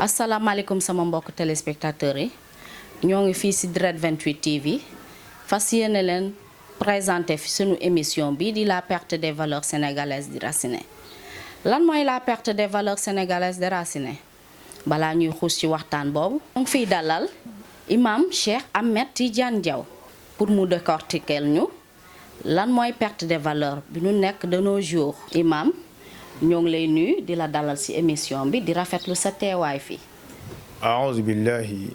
asalaamaaleykum sama mbokk téléspectateurs yi ñoo ngi fii ci Direct 28 TV fas yéene leen présenter fi sunu émission bi di la perte des valeurs sénégalaises déracinées lan mooy la perte des valeurs sénégalaises déracinées balaa ñuy xuus ci waxtaan boobu ñu ngi fiy dalal imam Cheikh Ahmed Tidiane Diaw pour mu décortiquer ñu lan mooy perte des valeurs bi ñu nekk de nos jours. imam ñoo ngi lay nuyu di la dalal ci émission bi di rafetlu sa teewaay fii. aouzu billahi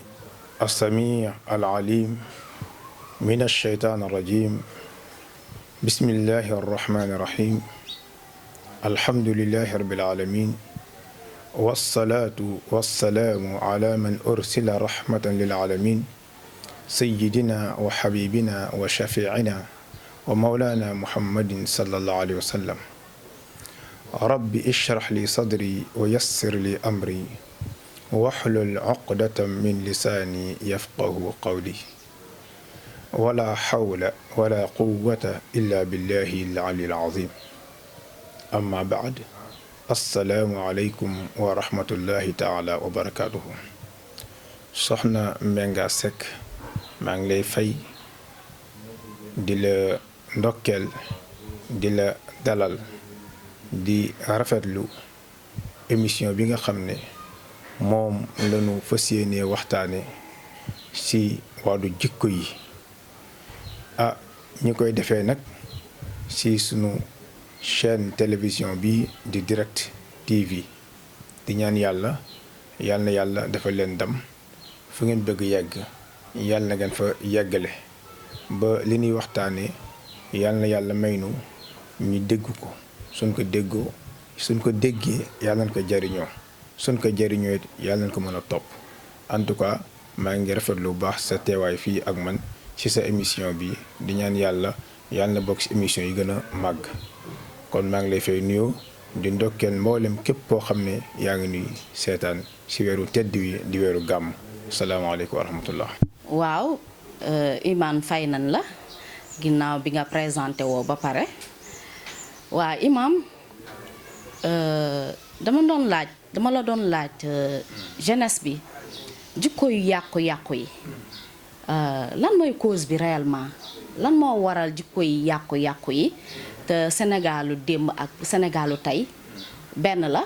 as-sami' al-alim min ash-shaytan ar-rajim bismillahi ar-rahmani ar-rahim alhamdulillahi rabbil alamin was-salatu was-salamu ala man ursila rahmatan lil alamin sayyidina wa habibina wa shafi'ina wa mawlana muhammadin sallallahu alayhi wa sallam rabbi ishrah li sadri wa yassir li amri wahlul uqdatan min lisaani yafqahu qawli wala hawla wala quwwata illa billahi al-ali al-azim amma ba'd assalaamu aleykum wa rahmatullahi taala wa barakatuhu. soxna Mbenga Seck maa ngi lay fay di la ndokkeel di la dalal di rafetlu émission bi nga xam ne moom lañu fas yéenee waxtaane ci wàllu jikko yi ñu koy defee nag ci sunu chaîne télévision bi di Direct TV di ñaan yàlla na yàlla dafa leen ndam fu ngeen bëgg yegg yàlla na ngeen fa yeggale ba li ñuy waxtaane yàlla na yàlla may nu ñu dégg ko suñ ko déggee yàlla nañ ko jariñoo suñ ko jariñoo it yàlla nañ ko mën a topp. en tout cas maa ngi rafetlu bu baax sa teewaay fii ak man ci sa émission bi di ñaan yàlla na bokk ci émission yi gën a màgg. kon maa ngi lay fay nuyoo di ndokkeel mboolem képp koo xam ne yaa ngi nuy seetaan ci weeru tedd wi di weeru gàmm. salaamaaleykum wa rahmatullah. waaw Iman fay nañ la ginnaaw bi nga présenté woo ba pare. waa imam dama la doon laaj jeunesse bi jikko yu yàqu-yàqu yi lan mooy cause bi réellement lan moo waral jikko yi yàqu-yàqu yi te Sénégalu démb ak Sénégalu tey benn la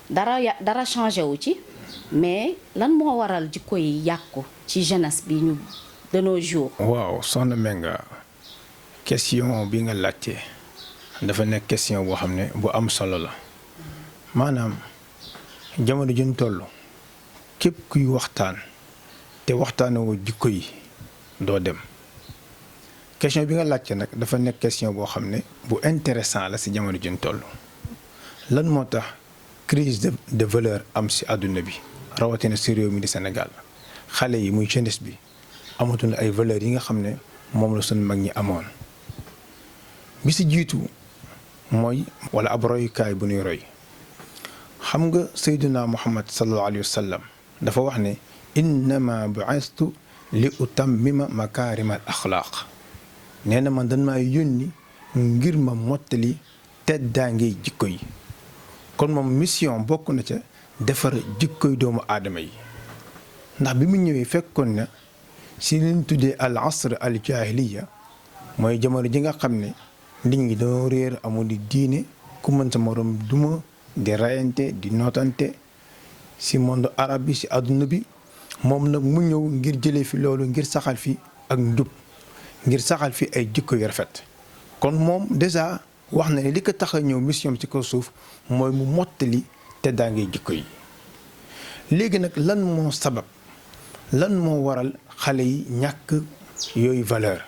dara changé wu ci mais lan moo waral jikko yi yàqu ci jeunesse bi ñu de nos jours. waaw soxna Mbenga question bi nga laajte dafa nekk question boo xam ne bu am solo la maanaam jamono juñ toll képp kuy waxtaan te waxtaanoo jikko yi doo dem. question bi nga laajte nag dafa nekk question boo xam ne bu intéressant la ci jamono juñ toll lan moo tax crise de valeur am ci àdduna bi rawatina ci réew mi di Sénégal xale yi muy jeunesse bi amatuñu ay valeurs yi nga xam ne moom la sunu mag ñi amoon bi ci jiitu. mooy wala ab royukaay bu ñuy roy xam nga sayduna muhammad sallallahu alayhi wa sallam dafa wax ne innama bu'istu li utammima makaarimal axlaaq nee na man dañ maa yónni ngir ma mottali teddaangey jikko yi kon moom mission bokk na ca defar jikkoy doomu aadama yi ndax bi mu ñëwee fekkoon na si liñ tuddee al asr al jaahiliya mooy jamono ji nga xam ne nit ñi dañoo réer amul di diine ku mën sa morom duma di rayante di nootante ci monde arabe bi ci àdduna bi moom nag mu ñëw ngir jëlee fi loolu ngir saxal fi ak njub ngir saxal fi ay jikko yu rafet kon moom déjà wax na ne li ko tax a ñëw mission ci kaw suuf mooy mu mottali te daa ngay jikko yi. léegi nag lan moo sabab lan moo waral xale yi ñàkk yooyu valeur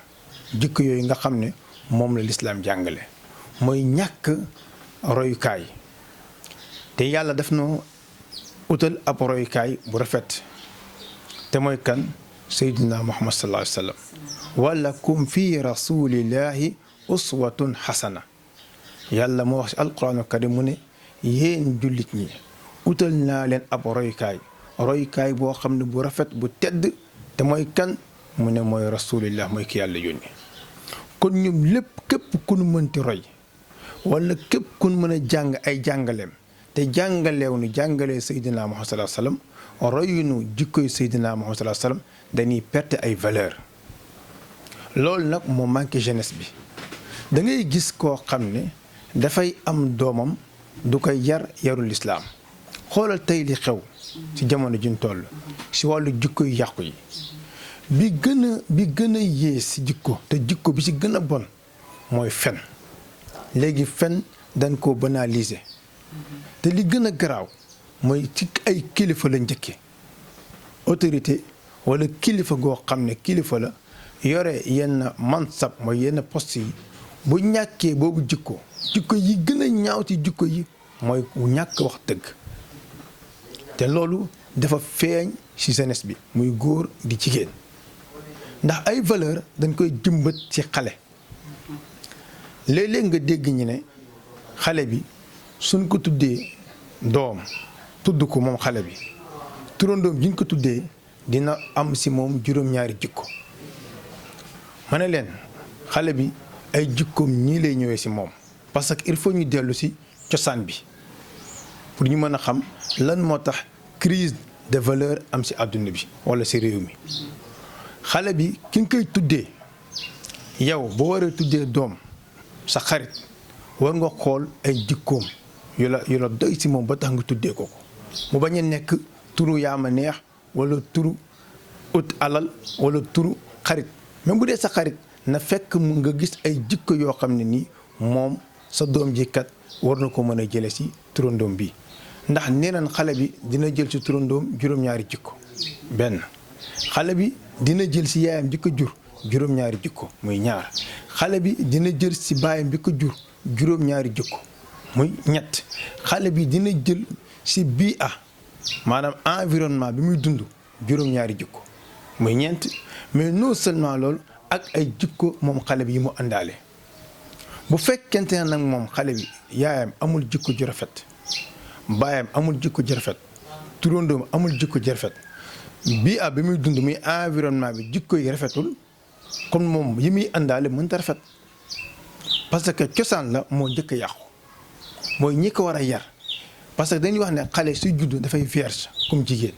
jikko yooyu nga xam ne moom la lislaam jàngale mooy ñàkk royukaay te yàlla daf noo utal ab royukaay bu rafet te mooy kan sayyidina muhammad sallallahu alayhi wa sallam walakum fi rasulillahi uswatun xasana yàlla moo wax ci alquraan karim mu ne yéen jullit ñi utal naa leen ab royukaay boo xam ne bu rafet bu tedd te mooy kan mu ne mooy rasulillah mooy ki yàlla yónni kon ñoom lépp képp ku nu mënti roy wala képp ku nu mën a jàng ay jàngaleem te jàngaleew nu jàngalee Seydina Muhammad sallallahu alayhi wasallam royunu jikkoy Seydina Muhammad sallallahu alayhi wasallam dañuy perte ay valeur loolu nag moo manqué jeunesse bi da ngay gis koo xam ne dafay am doomam du koy yar yarul islaam xoolal tey li xew ci jamono juñ toll ci wàllu jikko yu yàqu yi bi gën a yées ci jikko te jikko bi ci gën a bon mooy fen léegi fen dañ ko banaliser te li gën a garaaw mooy ci ay kilifa la njëkke autorité walla kilifa goo xam ne kilifa la yore yenn mansab mooy yenn poste yi bu ñàkkee boobu jikko yi gën a ñaaw ci jikko yi mooy ñàkk wax dëgg te loolu dafa feeñ ci jeunesse bi muy góor di jigéen ndax ay valeur dañ koy jëmbat ci xale léeg-léeg nga dégg ñi ne xale bi suñ ko tuddee doom tudd ko moom xale bi turandoom ji ñu ko tuddee dina am ci moom juróom-ñaari jikko ma ne leen xale bi ay jikkoom ñii lay ñëwee ci moom parce que il faut ñu dellu ci cosaan bi pour ñu mën a xam lan moo tax crise de valeur am ci àdduna bi walla ci réew mi xale bi ki nga koy tuddee yow boo waree tuddee doom sa xarit war nga xool ay jikkoom yu la doy ci moom ba tax nga tuddee ko mu bañ a nekk turu yaama neex walla turu ut alal walla turu xarit même bu dee sa xarit na fekk mu nga gis ay jikko yoo xam ne nii moom sa doom ji kat war na ko mën a jële ci turandoom bi ndax nee nañ xale bi dina jël ci turandoom juróom-ñaari jikko benn xale bi dina jël ci yaayam bi ko jur juróom-ñaari jikko muy ñaar xale bi dina jël ci baayam bi ko jur juróom-ñaari jikko muy ñett xale bi dina jël ci bii maanaam environnement bi muy dund juróom-ñaari jikko muy ñeent mais non seulement loolu ak ay jikko moom xale bi yi mu àndaale bu fekkente ne nag moom xale bi yaayam amul jikko ju rafet baayam amul jikko ju rafet turandoom amul jikko ju rafet bii bi muy dund muy environnement bi jikko yi rafetul kon moom yi muy àndaale mënta rafet parce que cosaan la moo njëkk a yàqu mooy ñi ko war a yar parce que dañuy wax ne xale suy judd dafay vierge comme jigéen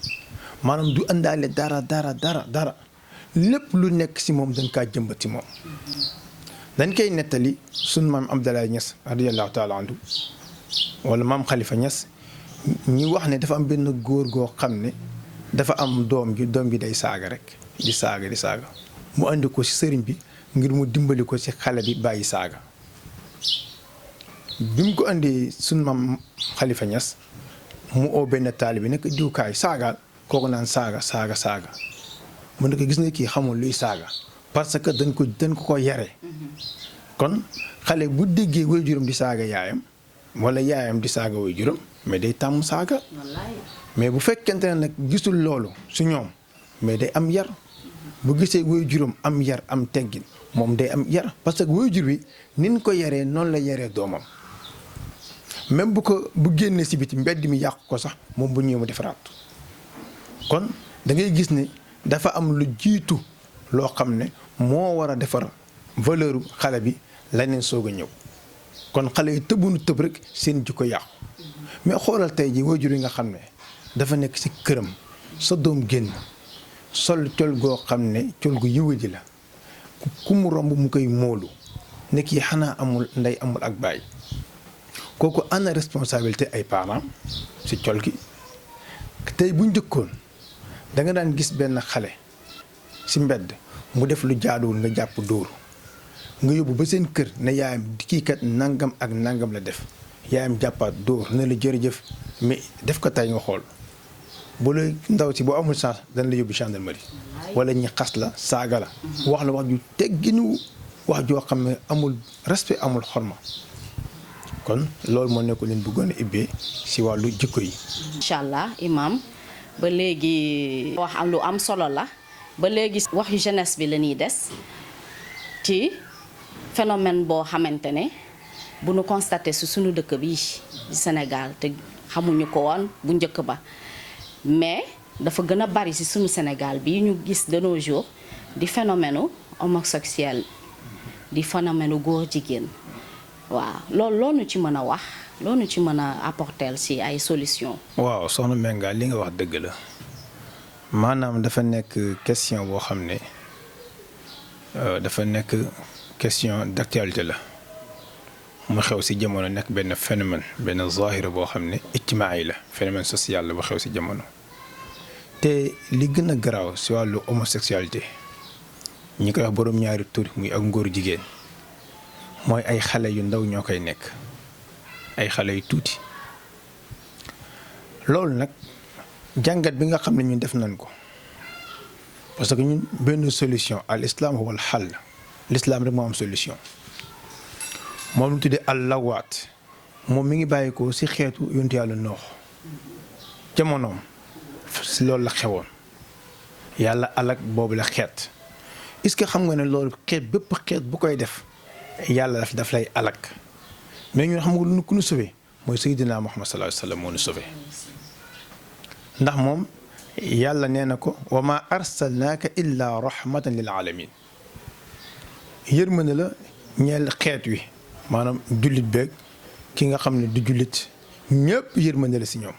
maanaam du àndaale dara lépp lu nekk ci moom dañ kaa jëmbat ci moom dañ koy nettali sunu maam Abdoulaye Niass radiyallahu taala anhu wala maam Khalifa Niass ñi wax ne dafa am benn góor goo xam ne dafa am doom ji day saaga rek di saaga mu andi ko ci sëriñ bi ngir mu dimbali ko ci xale bi bàyyi saaga bi mu ko andi sunu maam Khalifa Niass mu oo benn taalibe bi nekk diwkaay saagaal kooku naan saaga mu ne ko gis nga kii xamul luy saaga parce que dañ ko yare kon xale bu déggee waajuram di saaga yaayam walla yaayam di saaga waajuram mais day tàmm saaga mais bu fekkente ne nag gisul loolu su ñoom mais day am yar bu gisee waajuram am yar am teggin moom day am yar parce que waajur bi nin ko yaree noonu la yaree doomam même bu génnee ci biti mbedd mi yàqu ko sax moom bu ñëw mu defaraat kon da ngay gis ne dafa am lu jiitu loo xam ne moo war a defar valeur xale bi leneen soog a ñëw kon xale yi tëbunu tëb rek seen jikko yàqu mais xoolal tey ji waajur yi nga xam ne dafa nekk ci këram sa doom génn sol col goo xam ne col gu yiwadi la ku mu romb mu koy móolu ne kii xanaa amul ndey amul ak baay kooku ana responsabilité ay parents ci col gi tey bu njëkkoon da nga daan gis benn xale ci mbedd mu def lu jaaduwul nga jàpp dóor nga yóbbu ba seen kër ne yaayam kii kat nangam ak nangam la def yaayam jàppaat dóor ne la jërëjëf mais def ko tey nga xool bu la ndaw si boo amul chance dana la yóbbu gendarmerie wala ñi xas la saaga la wax la wax ju tegginu wax joo xam ne amul respect amul xorma kon loolu moo nekk leen bëggoon a ibbee ci wàllu jikko yi. incha allah imam ba léegi wax am lu am solo la ba léegi waxu jeunesse bi la ñuy des ci phénomène boo xamante ne bu nu constaté ci suñu dëkk bi di Sénégal te xamuñu ko woon bu njëkk ba mais dafa gën a bari ci suñu Sénégal bi ñu gis de nos jours di phénomène homosexuel di phénomène góor jigéen waaw loolu ci mën a wax loolu ci mën a apporter ci ay solution. waaw soxna Menga li nga wax dëgg la maanaam dafa nekk question boo xam ne dafa nekk question d'actualité la mu xew ci jamono nekk benn phénomène benn zahira boo xam ne ijtimaai la phénomène social la bu xew ci jamono te li gën a garaaw ci wàllu homosexualité ñi koy wax boroom ñaari tur muy ak ngóor jigéen mooy ay xale yu ndaw ñoo koy nekk ay xale yu tuuti loolu nag jàngat bi nga xam ne ñun def nañ ko parce que ñun benn solution al islam wal xal l'islam rek moo am solution moom lu tuddee al lawaat moom mi ngi bàyyi ko ci xeetu yontu yàlla noox jamonoom ci loolu la xewoon yàlla alak boobu la xeet est-ce que xam nga ne loolu xeet bépp xeet bu koy def yàlla daf lay alak mais ñun xam nga lu ku ñu sauvé mooy Seydina Muhammad sallallahu alayhi wa sallam moo ñu sauvé ndax moom yàlla nee na ko wa ma arsalnaaka illa rahmatan lil alamin yërmande la ñeel xeet wi maanaam jullit beeg ki nga xam ne du jullit ñëpp yërmande la ci ñoom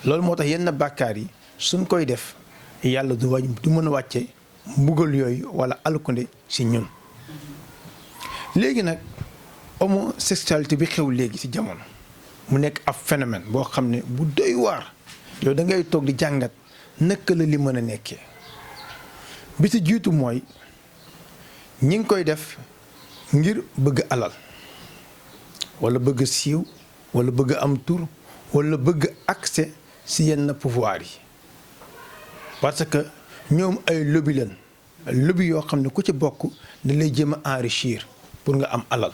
loolu moo tax yenn bàkkaar yi suñ koy def yàlla du mën a wàcce mbugal yooyu wala alkunde ci ñun léegi nag homosexualité bi xew léegi ci jamono mu nekk ab phénomène boo xam ne bu doy waar yow da ngay toog di jàngat naka la li mën a nekkee bi ci jiitu mooy ñi ngi koy def ngir bëgg alal wala bëgg siiw wala bëgg am tur wala bëgg accès ci yenn pouvoir yi parce que ñoom ay lobby leen lobby yoo xam ne ku ci bokk da lay jéem a enrichir pour nga am alal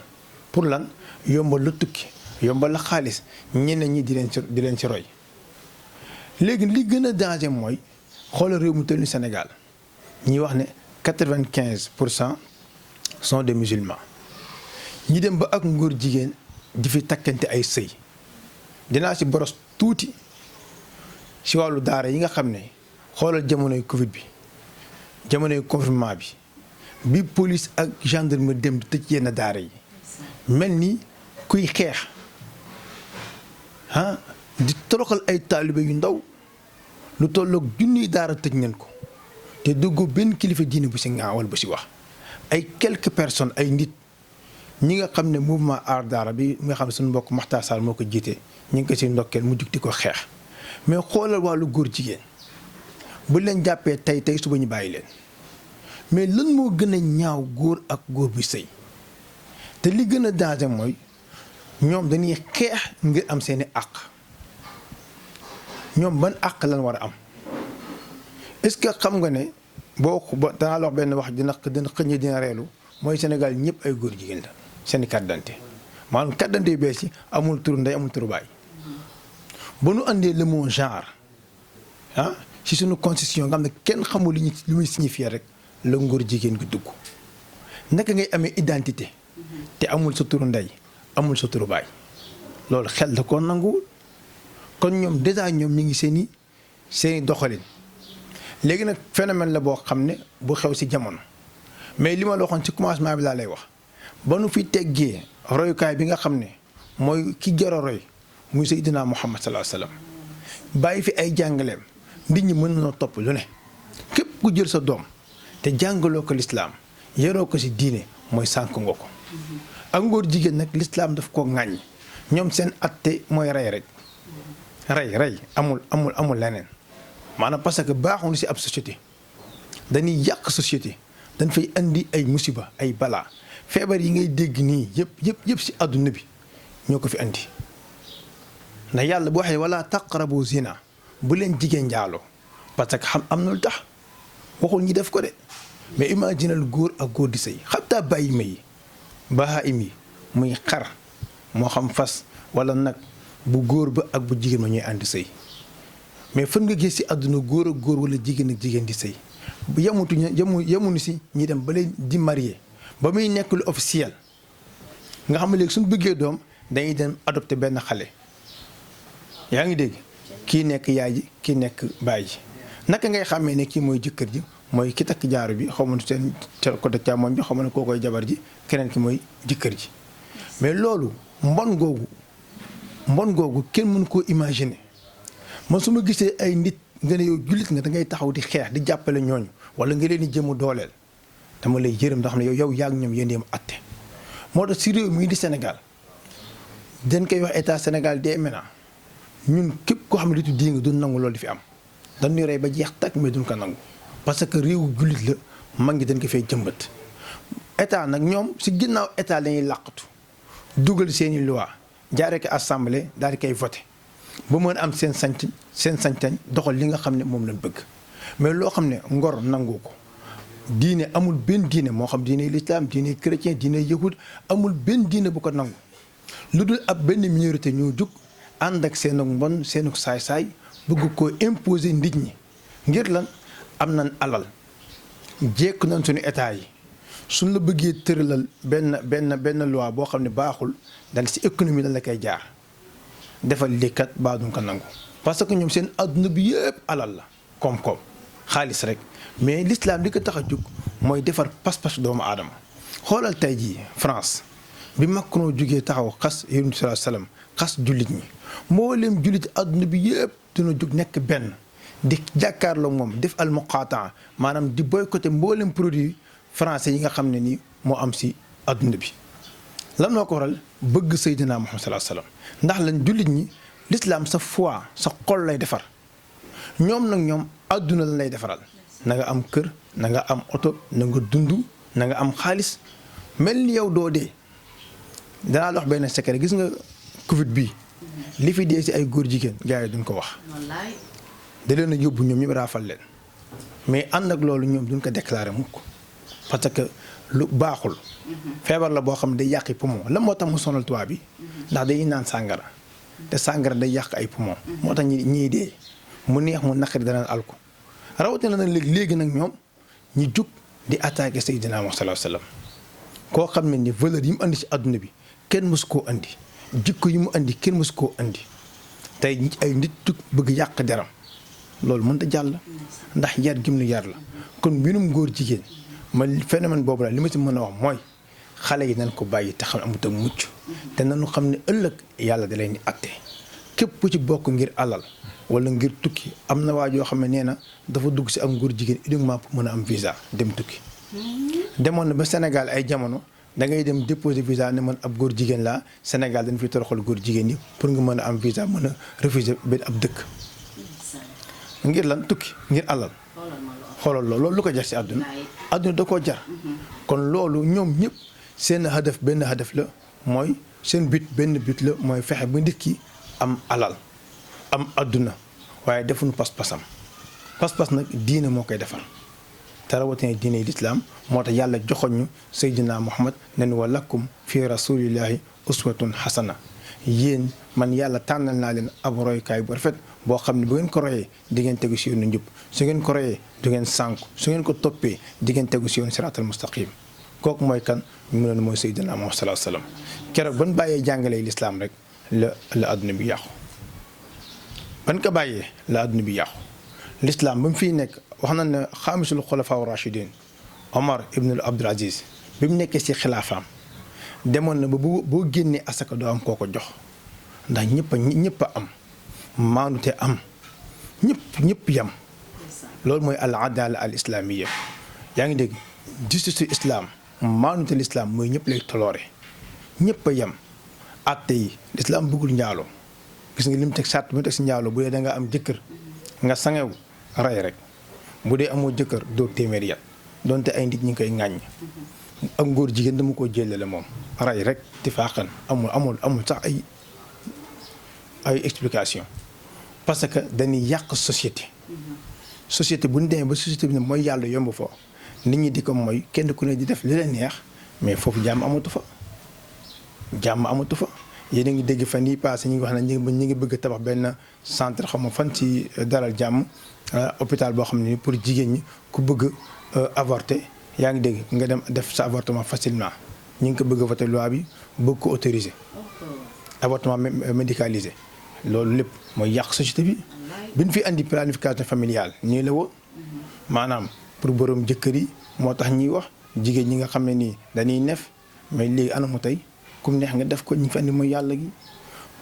pour lan yombal la tukki yombal la xaalis ñeneen ñi di leen ci roy léegi li gën a danger mooy xoolal réew mu toll ni Sénégal ñi wax ne 95% sont des musulmans ñi dem ba ak ngóor jigéen di fi takkante ay sëy dinaa ci boros tuuti ci wàllu daara yi nga xam ne xoolal jamonoy Covid bi jamonoy confinement bi police ak gendarmerie dem di tëj yenn daara yi mel ni kuy xeex di toroxal ay taalibe yu ndaw lu tolloog junniy daara tëj nañ ko te dugg benn kilifa diine bu ci ngaawal bu ci wax ay quelques personnes ay nit ñi nga xam ne mouvement aar daara bi nga xam ne suñu mbokk Makhtar Sall moo ko jiite ñu ngi ko ci ndokkeel mu jug di ko xeex mais xoolal wàllu góor jigéen bu leen jàppee tey suba ñu bàyyi leen mais lan moo gën a ñaaw góor ak góor bi sëy te li gën a danger mooy ñoom dañuy xeex ngir am seeni àq ñoom ban àq lan war a am est-ce que xam nga ne boo danaa la wax benn wax dina xëñ dina reelu mooy Sénégal ñëpp ay góor jigéen la seeni carte d'identité maanaam carte d'identité yu bees yi amul turu ndey amul turu baay ba nu andee le mot genre ci suñu constitution nga xam ne kenn xamul li muy signifier rek la ngóor jigéen gi dugg naka ngay amee identité te amul sa turu ndey amul sa turu baay loolu xel da ko nanguwul kon ñoom déjà ñoom ñu ngi seeni doxalin léegi nag phénomène la boo xam ne bu xew ci jamono mais li ma la waxoon ci commencement bi laa lay wax ba nu fi teggee royukaay bi nga xam ne mooy ki jar a roy muy Seydina Muhammad sallallahu alayhi wasallam bàyyi fi ay jàngaleem nit ñi mën na topp lu ne képp ku jël sa doom te jàngaloo ko lislaam yaroo ko ci diine mooy sànk nga ko ak ngóor jigéen nag lislaam daf ko ŋàññ ñoom seen atte mooy rey rek rey amul leneen maanaam parce que baaxul ci ab société dañuy yàq société dañ fay indi ay musiba ay balaa feebar yi ngay dégg nii yëpp ci àdduna bi ñoo ko fi indi ndax yàlla bu waxee wala taqrabu zina bu leen jigéen njaaloo parce que xam am na lu tax waxul ñi def ko de mais imaginal góor ak góor di sëy xataa bàyyi ma yi bahaim yi muy xar moo xam fas wala nag bu góor ba ak bu jigéen ma ñuy ànd sëy mais fan nga gis ci àdduna góor ak góor wala jigéen ak jigéen di sëy yemuñu ci ñi dem ba leen di marié ba muy nekk lu officiel nga xam ne léegi suñu bëggee doom dañuy dem adopté benn xale yaa ngi dégg kii nekk yaay ji kii nekk baay ji naka ngay xàmmee ne kii mooy jëkkër ji mooy ki takk jaaro bi xaw ma seen côté càmmoñ bi xaw ma ne koo koy jabar ji keneen ki mooy jëkkër ji mais loolu mbon googu kenn mënu koo imaginer man su ma gisee ay nit nga ne yow jullit nga da ngay taxaw di xeex di jàppale ñooñu wala nga leen di jëm a dooleel dama lay yërëm ndax xam ne yow yaa ngi ñoom yéen yem atte moo tax si réew mii di Sénégal dañ koy wax état Sénégal dès maintenant ñun képp koo xam ne nitu diine nga du nangu loolu di fi am dañuy rey ba jeex takk mais duñ ko nangu parce que réewu jullit la mag ñi dañ ko fay jëmbat état nag ñoom si ginnaaw état lañuy làqatu dugal seeni loi jaaree ko assemblée daal di koy voté ba mën am seen sañ-sañ doxal li nga xam ne moom lañ bëgg mais loo xam ne ngor nangu ko diine amul benn diine moo xam diine l'islam diine chrétien diine yahud amul benn diine bu ko nangu lu dul ab benn minorité ñoo jug ànd ak seen mbon seen saay-saay bëgg koo imposer nit ñi ngir lan am nañ alal jekk nañ suñu état yi suñ la bëggee tëralal benn loi boo xam ne baaxul dal ci économie dañ la koy jaar defal likat baa duñ ko nangu parce que ñoom seen adduna bi yëpp alal la koom-koom xaalis rek mais l'islam li ko tax a jóg mooy defar pas-pas doomu aadama xoolal tey jii France bi Macron jógee taxaw xas Yonent bi sallallahu alayhi wasallam xas jullit ñi mboolem jullit adduna bi yëpp dina jóg nekk benn di jàkkaarloo moom def al muqataa maanaam di boycotter mboolem produit français yi nga xam ne nii moo am si adduna bi lan moo ko waral bëgg Seydina Muhammad sallallahu alayhi wasallam ndax lan jullit ñi l'islam sa foi sa xol lay defar ñoom nag ñoom adduna lan lay defaral na nga am kër na nga am oto na nga dund na nga am xaalis mel ni yow doo dee danaa la wax benn secret gis nga Covid bii li fi dee si ay góor jigéen gars yi duñ ko wax da leen a yóbbu ñoom ñëpp raafal leen mais ànd ak loolu ñoom duñ ko déclaré mukk parce que lu baaxul feebar la boo xam ne day yàqi poumon la moo tax mu sonal tubaab bi ndax day naan sàngara te sàngara day yàq ay poumon moo tax ñii dee mu neex mu naqari dana alko rawatina nag léegi nag ñoom ñi jug di attaqué Seydina Muhammad sallallahu alayhi wasallam koo xam ne ni valeur yi mu andi ci àdduna bi kenn mësu koo andi jikko yi mu andi kenn mësu koo andi tey ay nit jug bëgg yàq deram loolu mënut a jàll ndax yar gim nu yar la kon mbirum góor jigéen man phénomène boobu la li ma ci mën a wax mooy xale yi nañ ko bàyyi te xam amut ak mucc te nañu xam ne ëllëg yàlla da leen di atte képp ku ci bokk ngir alal wala ngir tukki am na waa joo xam ne nee na dafa dugg si am góor jigéen uniquement pour mën a am visa dem tukki demoon na ba Sénégal ay jamono da ngay dem déposer visa ne man ab góor jigéen laa Sénégal dañ fi toroxal góor jigéen yi pour nga mën a am visa mën a refuser benn ab dëkk ngir lan tukki ngir alal xoolal loolu lu ko jar si àdduna da koo jar kon loolu ñoom ñëpp seen hadaf benn hadaf la mooy seen but benn but la mooy fexe ba nit ki am alal am àdduna waaye defuñu pas-pasam pas-pas nag diine moo koy defar te rawatina diine lislaam moo tax yàlla joxoñ ñu Seydina Muhammad nen wa lakum fi rasulillahi uswatun hasana yéen man yàlla tànnal naa leen ab royukaay bu rafet boo xam ne bu ngeen ko royee di ngeen tegu si yoonu njub su ngeen ko royee du ngeen sànku su ngeen ko toppee di ngeen tegu si yoonu siraatal mustaqim kooku mooy kan ñu mu ne mooy Seydina Muhammad sallallahu alayhi wasallam keroog ban bàyyee jàngalee lislaam rek la adduna bi yàqu ban ko bàyyee la adduna bi yàqu l'islam ba mu fiy nekk wax na ne xaamisul xulafaa rachidin Omar ibn Abdul Aziz bi mu nekkee si xilaafaam demoon na ba boo génnee asaka doo am koo ko jox ndax ñëpp a am maanute am ñëpp yam loolu mooy al adala al islamiyya yaa ngi dégg justice islam maanute l'islam mooy ñëpp lay toloore ñëpp a yam atte yi l'islam bëggul njaaloo gis nga lim teg sart mu teg si njaaloo bu dee da nga am jëkkër nga sangew rey rek bu dee amoo jëkkër doo téeméer yat donte ay nit ñi ngi koy ŋàññ ak ngóor jigéen dama ko jëlale moom rey rek ti faaxan amul sax ay explication parce que dañuy yàq société bu ñu demee ba société bi ne mooy yàlla yomb foo nit ñi di ko mooy kenn ku ne di def li la neex mais foofu jàmm amatu fa yéen a ngi dégg fan yii passé ñu ngi wax ne ñu ngi bëgg a tabax benn centre xam nga fan ci dalal jàmm hôpital boo xam ne pour jigéen ñi ku bëgg avorter yaa ngi dégg nga dem def sa avortement facilement ñu ngi ko bëgg a voter loi bi bëgg ko autoriser avortement médicalisé loolu lépp mooy yàq société bi ñu fi andi planification familiale nii la woon maanaam pour borom jëkkër yi moo tax ñuy wax jigéen ñi nga xam ne nii dañuy nef mais léegi anamu tey kum neex nga def ko ñu fenn mooy yàlla gi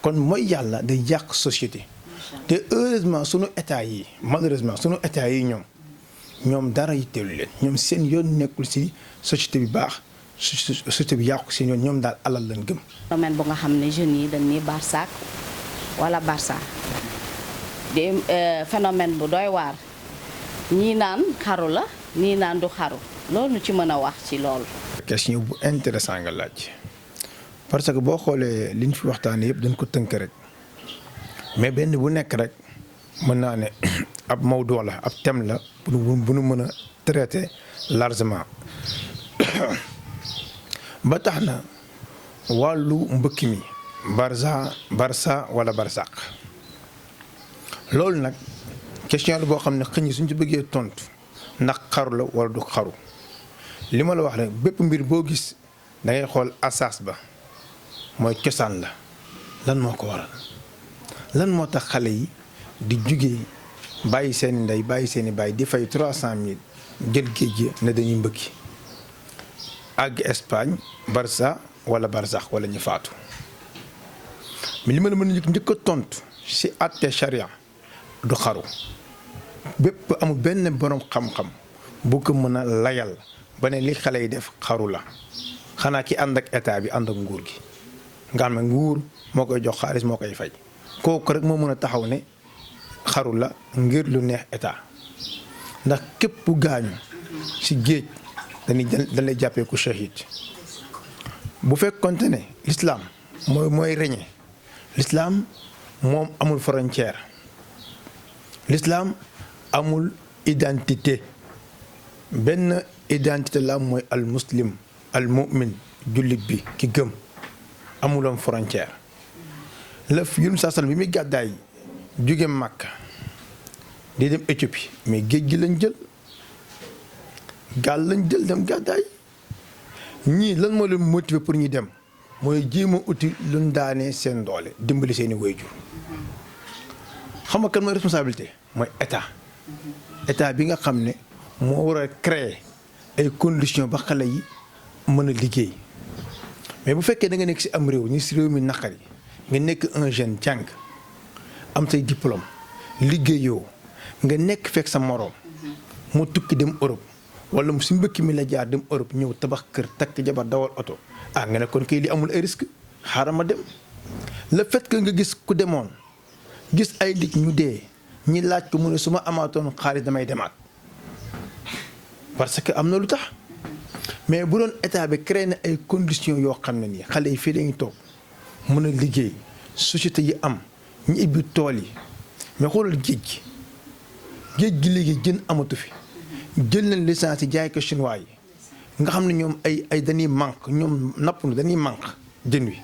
kon mooy yàlla day yàq société te heureusement sunu état yi malheureusement sunu état yi ñoom dara yitteelu leen ñoom seen yoon nekkul ci société bi baax société bi yàqu seen yoon ñoom daal alal lañ gëm. phénomène bu nga xam ne jeunes yi dañ ni Barsac wala Barça di phénomène bu doy waar ñii naan xaru la ñii naan du xaru loolu ci mën a wax ci loolu. question bu intéressant nga laaj parce que boo xoolee liñ fi waxtaanee yëpp dañ ko tënk rek mais benn bu nekk rek mën naa ne ab mawdu la ab thème la bu nu mën a traiter largement ba tax na wàllu mbëkk mi Barça wala Barsaq loolu nag question la boo xam ne xëy na suñ ci bëggee tontu ndax xaru la wala du xaru li ma la wax rek bépp mbir boo gis da ngay xool asaas ba mooy cosaan la lan moo ko waral lan moo tax xale yi di jugee bàyyi seeni ndey bàyyi seeni bàyyi di fay 300 000 jël géej gi ne dañuy mbëkki àgg Espagne Barça wala Barsaq wala ñu faatu mais li ma la mën a njëkk a tontu si àtte charia du xaru bépp amul benn borom xam-xam bu ko mën a layal ba ne li xale yi def xaru la xanaa ki ànd ak état bi ànd ak nguur gi nga xam ne nguur moo koy jox xaalis moo koy fay kooku rek moo mën a taxaw ne xaru la ngir lu neex état ndax képp bu gaañu ci géej dañ lay jàppee ku shahid bu fekkonte ne l'islam mooy reñe l'islam moom amul frontière l'islam amul identité benn identité la mooy al muslim al mu'min jullit bi ki gëm amuloon frontière la yunus saa sallam bi muy gàddaay jóge Makka di dem Éthiopie mais géej gi lañ jël gaal lañ jël dem gàddaay ñii lan moo leen motiver pour ñu dem mooy jéem a uti luñ daanee seen doole dimbali seeni waajur xam nga kan mooy responsabilité mooy état bi nga xam ne moo war a créer ay conditions ba xale yi mën a liggéey mais bu fekkee da nga nekk ci am réew ñu ci réew mi naqari nga nekk un jeune jàng am say diplôme liggéeyoo nga nekk fekk sa moroom mu tukki dem Europe wala mu ci mbëkk mi la jaar dem Europe ñëw tabax kër takk jabar dawal oto nga ne kon kay li amul ay risque xaaral ma dem le fait que nga gis ku demoon gis ay nit ñu dee ñi laaj ko mu ne su ma amaatoon xaalis damay demaat parce que am na lu tax mais bu doon état bi créé na ay conditions yoo xam ne nii xale yi fii lañuy toog mën a liggéey société yi am ñu ibbi tool yi mais xoolal géej gi léegi jën amatu fi jël nañ licence yi jaay ko chinois yi nga xam ne ñoom ay dañuy manque ñoom napp nu dañuy manque jën wi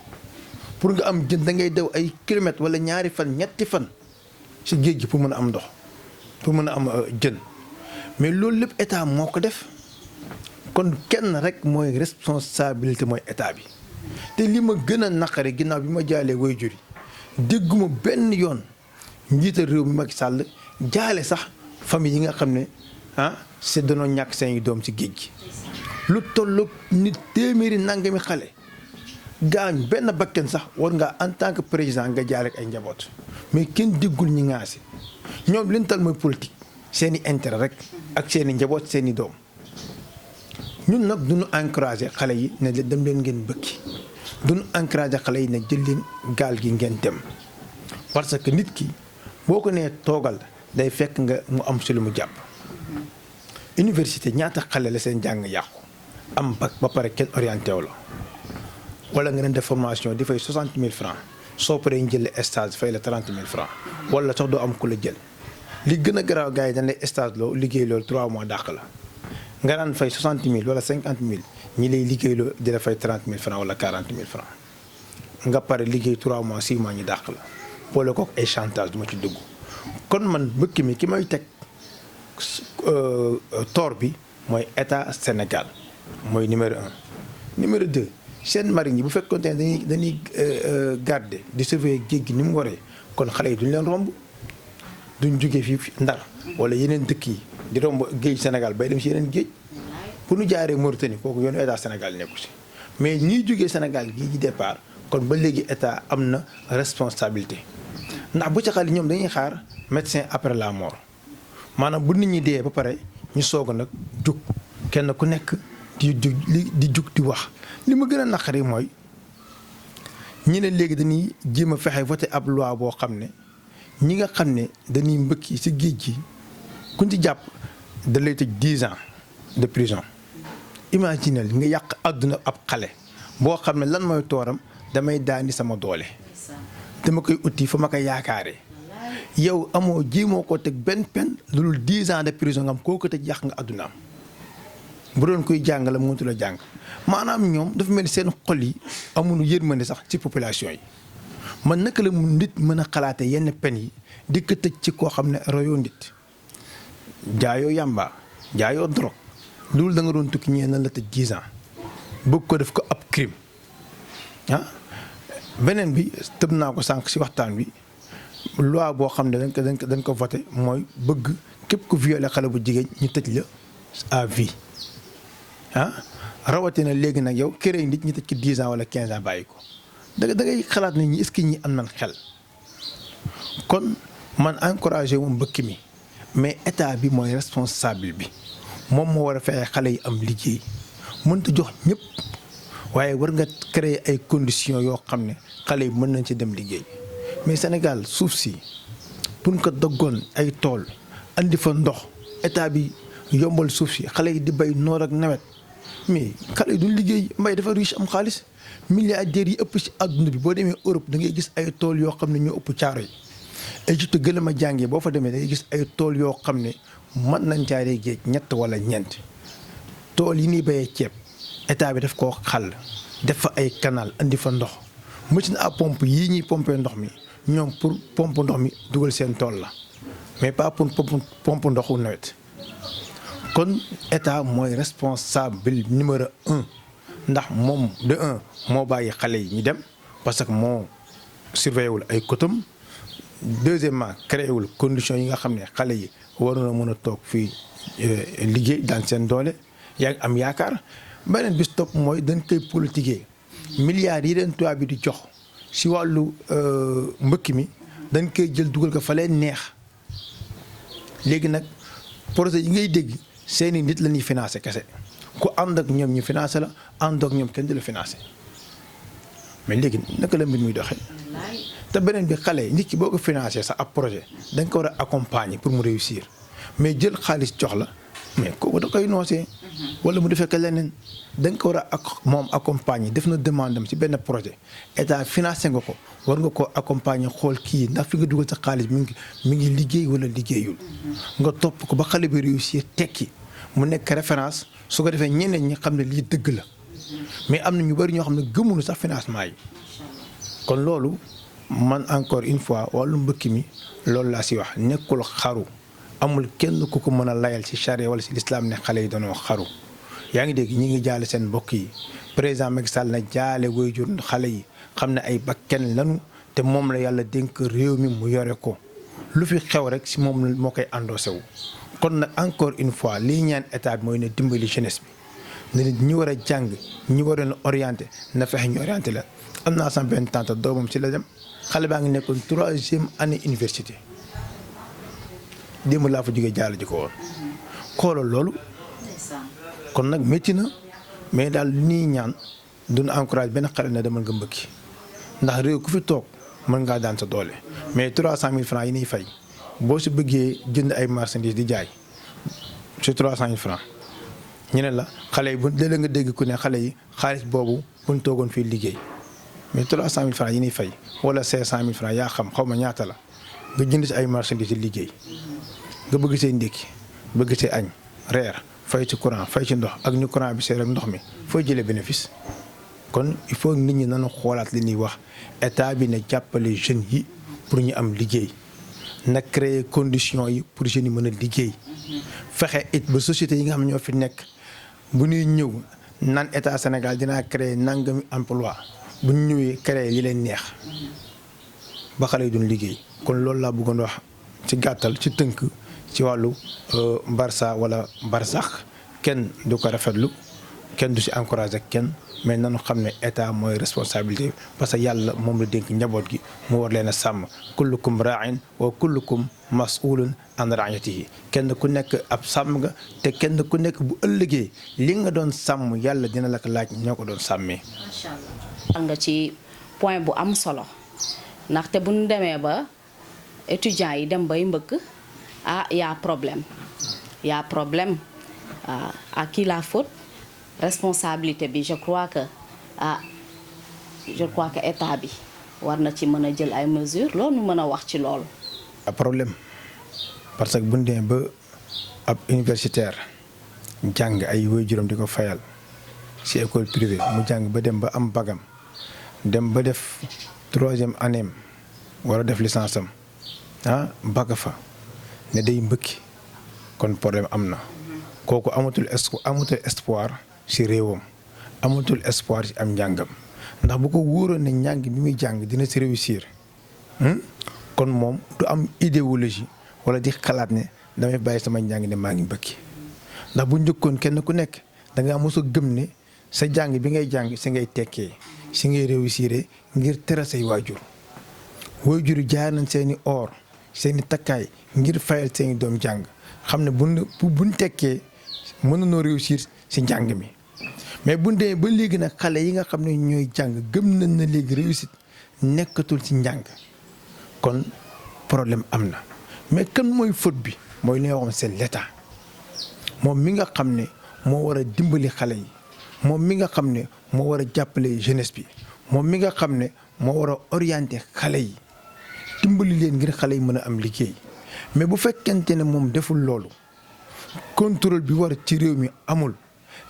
pour nga am jën da ngay daw ay kilomètres wala ñaari fan ñetti fan ci géej gi pour mën a am ndox pour mën a am jën mais loolu lépp état moo ko def kon kenn rek mooy responsabilité mooy état bi te li ma gën a naqari ginnaaw bi ma jaalee waajur yi dégguma benn yoon njiital réew mi Macky Sall jaale sax famille yi nga xam ne c'est danoo ñàkk seen doom ci géej gi lu tolloog nit téeméeri nangami xale gaañ benn bakken sax war nga en tant que président nga jaale ak ay njaboot mais kenn déggul ñi ngaasi ñoom liñ tal mooy politique seeni intérêt rek ak seeni njaboot seeni doom ñun nag duñu encouragé xale yi ne dem leen ngeen bëkki duñu encouragé xale yi ne jël leen gaal gi ngeen dem parce que nit ki boo ko nee toogal day fekk nga mu am si lu mu jàpp université ñaata xale la seen jàng yàqu am bac ba pare kenn orienté wu la wala nga leen def formation di fay 60 000 francs soo paree ñu jël stage fay la 30 000 francs wala sax doo am ku la jël li gën a garaaw gars yi dañ lay stage loo liggéey loolu 3 mois dàq la nga daan fay 60 000 wala 50 000 ñi lay liggéey loo di la fay 30 000 francs wala 40 000 francs nga pare liggéey 3 mois 6 mois ñu dàq la boole kook ay chantage du ma ci dugg kon man mbëkk mi ki may teg tort bi mooy état Sénégal mooy numéro 1. numéro 2 seen marine yi bu fekkoon ne dañuy garder di surveiller géej gi ni mu waree kon xale yi duñ leen romb duñ jógee fii Ndar wala yeneen dëkk yi di romb géej Sénégal bay dem si yeneen géej bu ñu jaaree Mauritanie kooku yoonu état Sénégal nekku si mais ñiy jógee Sénégal gii di départ kon ba léegi état am na responsabilité ndax bu ca xale ñoom dañuy xaar médecin après la mort maanaam bu nit ñi dee ba pare ñu soog a nag jug kenn ku nekk di jug di wax li ma gën a naqari mooy ñi ne léegi dañuy jéem a fexe voté ab loi boo xam ne ñi nga xam ne dañuy mbëkki ci géej gi kuñ ci jàpp da lay tëj 10 ans de prison. imaginel nga yàq àdduna ab xale boo xam ne lan mooy tooram damay daani sama doole dama koy uti fa ma ko yaakaaree yow amoo jéemoo ko teg benn pen lu dul 10 ans de prison nga am koo ko tëj yàq nga àddunaam bu doon koy jàng la mënatu la jàng maanaam ñoom dafa mel ni seen xol yi amuñu yërmande sax ci population yi man naka la mu nit mën a xalaate yenn pen yi di ko tëj ci koo xam ne royoo nit jaayoo yàmba jaayoo drogue loolu da nga doon tukki ñee nan la tëj 10 ans bëgg ko def ko ab crime ah beneen bi tëb naa ko sànq si waxtaan bi loi boo xam ne dañ ko voté mooy bëgg képp ku violé xale bu jigéen ñu tëj la à vie ah rawatina léegi nag yow këré nit ñi tëj ci 10 ans wala 15 ans bàyyi ko da ngay xalaat ne ñi est-ce que ñi am nañ xel kon man encouragé moom mbëkk mi mais état bi mooy responsable bi moom moo war a fexe xale yi am liggéey mënta jox ñëpp waaye war nga créer ay conditions yoo xam ne xale yi mën nañ ci dem liggéey mais Sénégal suuf si pour nga doggoon ay tool andi fa ndox état bi yombal suuf si xale yi di bay noor ak nawet mais xale yi duñ liggéey mbay dafa riche am xaalis milliardaires yi ëpp ci àdduna bi boo demee Europe da ngay gis ay tool yoo xam ne ñoo ëpp caaro yi Égypte gën a ma jàngee boo fa demee da ngay gis ay tool yoo xam ne mën nañ caaree géej ñett wala ñeent tool yi ñuy béyee ceeb état bi daf koo xàll def fa ay canal andi fa ndox machine à pompe yii ñuy pomper ndox mi ñoom pour pompe ndox mi dugal seen tool la mais pas pour pompe ndoxu nawet kon état mooy responsable numéro 1 ndax moom de 1 moo bàyyi xale yi ñu dem parce que moo surveillé wul ay kotam deuxièmement créé wul conditions yi nga xam ne xale yi waroon a mën a toog fii liggéey daan seen doole yaa ngi am yaakaar beneen bis topp mooy dañ koy politiquer milliards yi leen tubaab bi di jox si wàllu mbëkk mi dañ koy jël dugal ko fa leen neex léegi nag projet yi ngay dégg seeni nit la ñuy financé kese ku ànd ak ñoom ñu financé la ànd ak ñoom kenn du la financé mais léegi naka la mbir muy doxee te beneen bi xale nit ki boo ko financé sax ab projet da nga ko war a accompagner pour mu réussir mais jël xaalis jox la mais kooku da koy noosee wala mu defee ko leneen da nga ko war a ak moom accompagner def na demande am ci benn projet état financé nga ko war nga koo accompagner xool kii ndax fi nga dugal sa xaalis mi ngi liggéey wala liggéeyul nga topp ko ba xale bi réussir tekki mu nekk référence su ko defee ñeneen ñi xam ne lii dëgg la mais am na ñu bari ñoo xam ne gëmuñu sax financement yi kon loolu man encore une fois wàllu mbëkk mi loolu laa si wax nekkul xaru amul kenn ku ko mën a layal ci charia wala ci lislaam ne xale yi dañoo xaru yaa ngi dégg ñi ngi jaale seen mbokk yi président Macky Sall na jaale waajur xale yi xam ne ay bakken lanu te moom la yàlla dénk réew mi mu yore ko lu fi xew rek si moom moo koy endossé wu kon nag encore une fois lii ñaan état bi mooy ne dimbali jeunesse bi ne ñi war a jàng ñi war a orienté na fexe ñu orienté la am naa sama benn tante doomam ci la dem xale baa ngi nekkoon 3e année université démb laa fa jógee jaal ji ko woon xoolal loolu kon nag métti na mais daal li ñuy ñaan duñu encourage benn xale ne demal nga mbëkki ndax réew ku fi toog mën ngaa daan sa doole mais 300 000 francs yi ñuy fay boo si bëggee jënd ay marchandises di jaay ci 300 000 francs ñu ne la xale yi bu léeg-léeg nga dégg ku ne xale yi xaalis boobu buñ toogoon fii liggéey mais 300 000 francs yi ñuy fay wala 500 000 francs yaa xam xaw ma ñaata la nga jënd si ay marchandises di liggéey nga bëgg see ndékki bëgg see añ reer fay ci courant fay ci ndox ak ñu courant bi see rek ndox mi fooy jëlee bénéfice kon il faut nit ñi nañu xoolaat li ñuy wax état bi na jàppale jeunes yi pour ñu am liggéey na créer conditions yi pour jeunes yi mën a liggéey fexe it ba société yi nga xam ne ñoo fi nekk bu ñuy ñëw naan état Sénégal dinaa créer nangami emploi bu ñu ñëwee créer li leen neex ba xale yi duñ liggéey kon loolu laa bëggoon wax ci gàttal ci tënk ci wàllu Barça wala Barsax kenn du ko rafetlu kenn du si encouragé kenn mais nanu xam ne état mooy responsabilité parce que yàlla moom la dénk njaboot gi mu war leen a sàmm kullukum ra'in wa kullukum mas'ulun an ra'iyatihi kenn ku nekk ab sàmm nga te kenn ku nekk bu ëllëgee li nga doon sàmm yàlla dina la ko laaj ñoo ko doon sàmmee. macha allah. nga ci point bu am solo ndaxte bu ñu demee ba étudiants yi dem bay mbëkk y a problème à qui la faute. Responsabilité bi je crois que état bi war na ci mën a jël ay mesures loolu mën a wax ci loolu. problème parce que bu ñu demee ba ab universitaire jàng ay waajuram di ko fayal ci école privée mu jàng ba dem ba am bagam dem ba def 3e année wala def licence am baga fa ne day mbëkki kon problème am na kooku amatul espoir. ci réewam amatul espoir ci am njàngam ndax bu ko wóoroon ne njàng bi muy jàng dina ci réussir kon moom du am idéologie wala di xalaat ne damay bàyyi sama njàng ne maa ngi mbëkki ndax bu njëkkoon kenn ku nekk da ngaa mos a gëm ne sa jàng bi ngay jàng si ngay tekkee si ngay réussir ngir tere say waajur jaar nañ seeni or seeni takkaay ngir fayal seeni doom jàng xam ne buñ tekkee mën nañoo réussir ci njàng mi mais bu dee ba léegi nag xale yi nga xam ne ñooy jàng gëm nañ na léegi réussite nekkatul ci njàng kon problème am na mais kan mooy faute bi mooy li nga wax c'est l'état moom mi nga xam ne moo war a dimbali xale yi moom mi nga xam ne moo war a jàppale jeunesse bi moom mi nga xam ne moo war a orienter xale yi dimbali leen ngir xale yi mën a am liggéey mais bu fekkente ne moom deful loolu contrôle bi war ci réew mi amul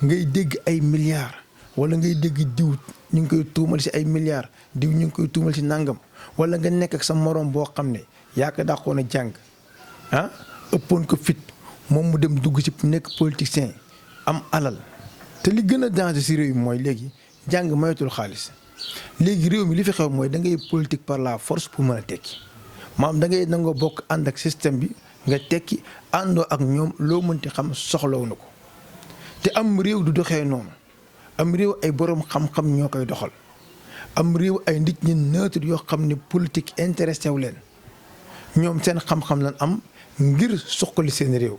ngay dégg ay milliards wala ngay dégg diw ñu ngi koy tuumal ci ay milliards diw ñu ngi koy tuumal ci nangam wala nga nekk ak sa moroom boo xam ne yaa ko dàqoon a jàng ëppoon ko fit moom mu dem dugg ci nekk politicien am alal te li gën a danger ci réew mi mooy léegi jàng mayatul xaalis léegi réew mi li fi xew mooy da ngay politique par la force pour mën a tekki maam da ngay nangoo bokk ànd ak système bi nga tekki àndoo ak ñoom loo mënti xam soxlawu na ko te am réew du doxee noonu am réew ay boroom xam-xam ñoo koy doxal am réew ay nit ñi neutre yoo xam ne politique intéressé wu leen ñoom seen xam-xam lañ am ngir suqali seen réew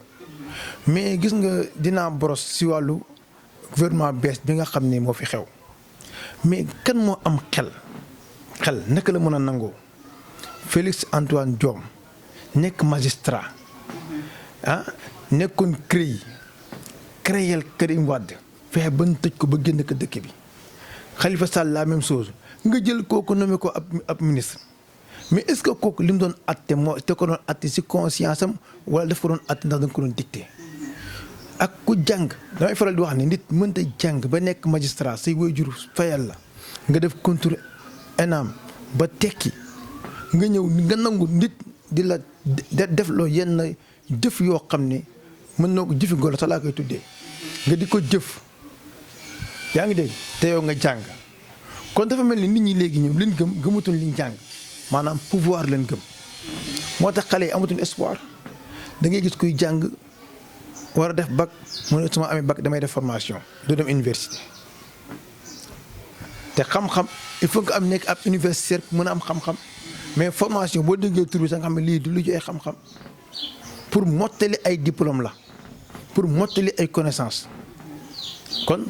mais gis nga dinaa boros ci wàllu gouvernement bees bi nga xam ne moo fi xew mais kan moo am xel naka la mën a nangoo Félix Antoine Diome nekk magistrat nekkoon créel Karim Wade fexe ba ñu tëj ko ba génn ko dëkk bi Khalifa Sall la même chose nga jël kooku nommé ko ab ministre mais est-ce que kooku li mu doon atte moo te ko doon atte ci conscience am wala daf ko doon atte ndax da nga ko doon dicté ak ku jàng damay faral di wax ne nit mënta jàng ba nekk magistrat say waajur fayal la nga def contrôle ENAM ba tekki nga ñëw nga nangu nit di la def loo yenn jëf yoo xam ne mën na ko jëfi golo sax laa koy tuddee nga di ko jëf yaa ngi dégg te yow nga jàng kon dafa mel ni nit ñi léegi ñoom liñ gëmatuñ liñ jàng maanaam pouvoir leen gëm moo tax xale yi amatuñ espoir da ngay gis kuy jàng war a def bac mu ne su ma amee bac damay def formation du dem université te xam-xam il faut nga am nekk ab universitaire mën a am xam-xam mais formation boo déggee tur bi sax nga xam ne lii du lu joxe xam-xam pour mottali ay diplôme la pour mottali ay connaissance kon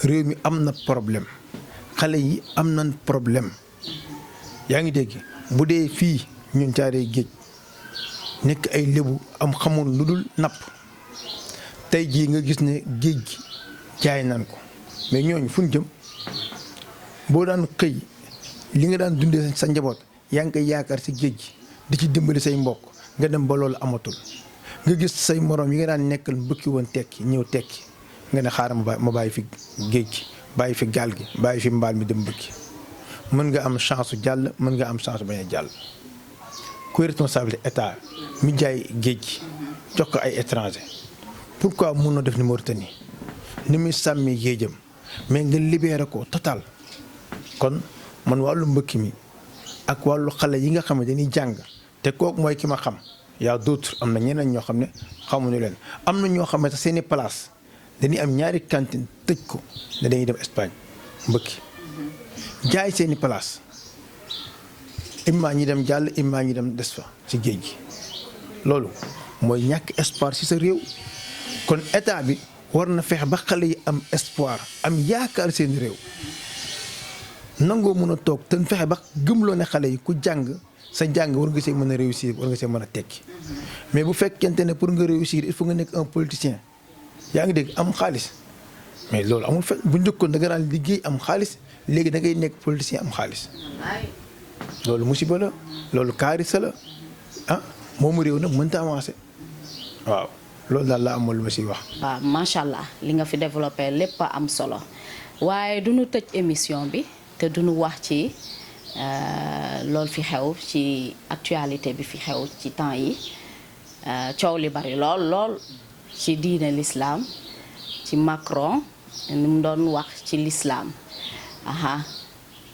réew mi am na problème xale yi am nañ problème yaa ngi dégg bu dee fii ñun caaree géej nekk ay lébu am xamul lu dul napp tey jii nga gis ne géej gi jaay nañ ko mais ñooñu fu ñu jëm boo daan xëy li nga daan dundee sa njaboot yaa ngi koy yaakaar si géej gi di ci dimbali say mbokk nga dem ba loolu amatul nga gis say morom yi nga daan nekkal mbëkki woon tekki ñëw tekki nga ne xaaral ma bàyyi fi géej gi bàyyi fi gaal gi bàyyi fi mbaal mi dem mbëkki mën nga am chance jàll mën nga am chance bañ a jàll kuy responsabilité état mi jaay géej gi jox ko ay étranger pourquoi mun na def ni Mauritanie ni muy sàmmi géejam mais nga libéré ko total kon man wàllu mbëkk mi ak wàllu xale yi nga xam ne dañuy jàng te kooku mooy ki ma xam yaa d'autres am na ñeneen ñoo xam ne xamuñu leen am na ñoo xam ne seeni place dañuy am ñaari cantine tëj ko ne dañuy dem Espagne mbëkki jaay seeni place imma ñi dem jàll imma ñi dem des fa ci géej gi loolu mooy ñàkk espoir ci sa réew kon état bi war na fexe ba xale yi am espoir am yaakaar seen réew nangoo mën a toog te fexe ba gëmloo ne xale yi ku jàng sa jàng war nga see mën a réussir war nga see mën a tekki mais bu fekkente ne pour nga réussir il faut nga nekk un politicien yaa ngi dégg am xaalis mais loolu amul fe bu njëkkoon da nga daan liggéey am xaalis léegi da ngay nekk politicien am xaalis loolu musiba la loolu kaarisa la ah moomu réew nag mënta avancé waaw loolu daal laa amoon lu ma siy wax. waaw macha allah li nga fi développé lépp a am solo waaye du ñu tëj émission bi te du ñu wax ci loolu fi xew ci actualité bi fi xew ci temps yi coow li bari lool ci diine l'islam ci Macron ni mu doon wax ci l'islam